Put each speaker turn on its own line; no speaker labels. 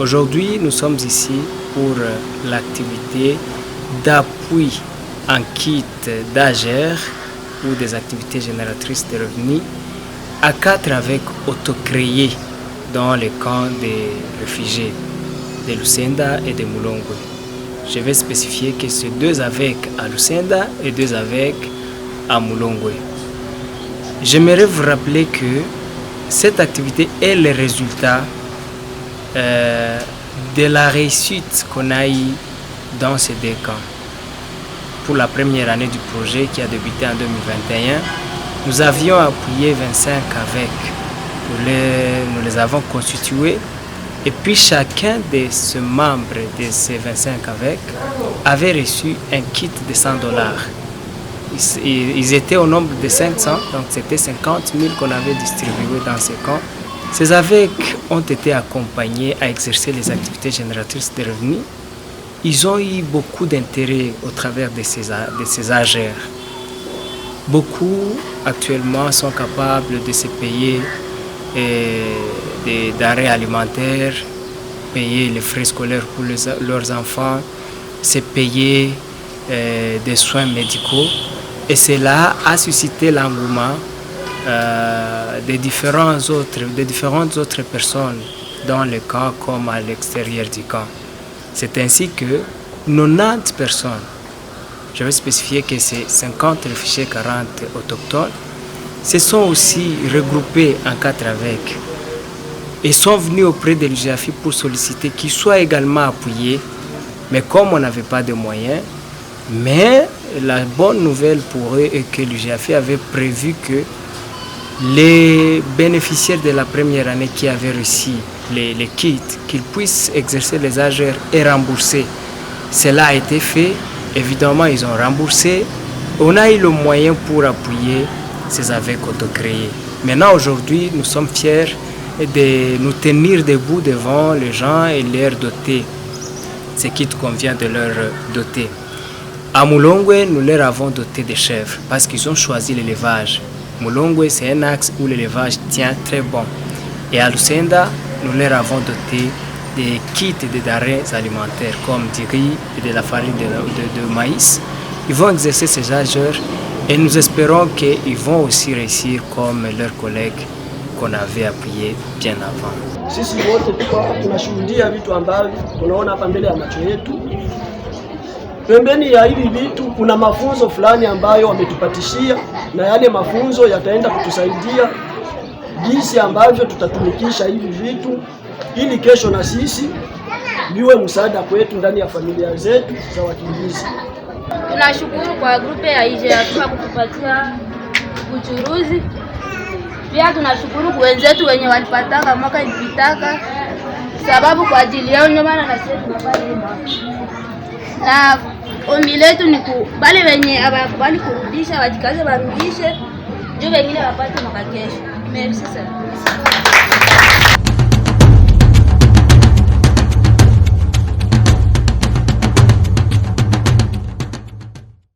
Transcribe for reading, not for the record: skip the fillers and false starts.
Aujourd'hui, nous sommes ici pour l'activité d'appui en kit d'AGER ou des activités génératrices de revenus à 4 avec autocréés dans les camps des réfugiés de Lusenda et de Mulongwe. Je vais spécifier que c'est 2 avec à Lusenda et 2 avec à Mulongwe. J'aimerais vous rappeler que cette activité est le résultat de la réussite qu'on a eue dans ces 2 camps. Pour la première année du projet qui a débuté en 2021, nous avions appuyé 25 avec. Nous les avons constitués et puis chacun de ces membres de ces 25 avec avait reçu un kit de $100. Ils étaient au nombre de 500, donc c'était 50 000 qu'on avait distribués dans ces camps. Ces avec ont été accompagnés à exercer les activités génératrices de revenus. Ils ont eu beaucoup d'intérêt au travers de ces AGER. Beaucoup actuellement sont capables de se payer des denrées alimentaires, payer les frais scolaires pour leurs enfants, se payer des soins médicaux. Et cela a suscité l'engouement de différentes autres personnes dans le camp comme à l'extérieur du camp. C'est ainsi que 90 personnes, je vais spécifier que c'est 50 réfugiés, 40 autochtones, se sont aussi regroupés en 4 avec et sont venus auprès de l'UGAFI pour solliciter qu'ils soient également appuyés. Mais comme on n'avait pas de moyens, mais la bonne nouvelle pour eux est que l'UGAFI avait prévu que les bénéficiaires de la première année qui avaient reçu les kits, qu'ils puissent exercer les AGER et rembourser. Cela a été fait. Évidemment, ils ont remboursé. On a eu le moyen pour appuyer ces avec autocréés. Maintenant, aujourd'hui, nous sommes fiers de nous tenir debout devant les gens et leur doter ce kit qu'on vient de leur doter. À Mulongwe, nous leur avons doté des chèvres parce qu'ils ont choisi l'élevage. Mulongwe, c'est un axe où l'élevage tient très bon. Et à Lusenda, nous leur avons doté des kits et des denrées alimentaires comme du riz et de la farine de maïs. Ils vont exercer ces AGER et nous espérons qu'ils vont aussi réussir comme leurs collègues qu'on avait appuyés bien avant.
Sisi wote tunashuhudia vitu ambavyo tunaona hapa mbele ya macho yetu. Pembeni ya hivi vitu kuna mafunzo fulani ambayo wametupatishia, na yale mafunzo yataenda kutusaidia jinsi ambavyo tutatumikisha hivi vitu ili kesho na sisi viwe msaada kwetu ndani ya familia zetu za wakimbizi.
Tunashukuru kwa grupe ya IGR kwa kutupatia uchuruzi. Pia tunashukuru kwa wenzetu wenye walipataka mwaka ilipitaka, sababu kwa ajili yao ndio maana na sisi tunafanya. Na ombi letu ni kubali wenye abakubali kurudisha, wajikaze barudishe, ndio wengine wapate mwaka kesho. Merci sana.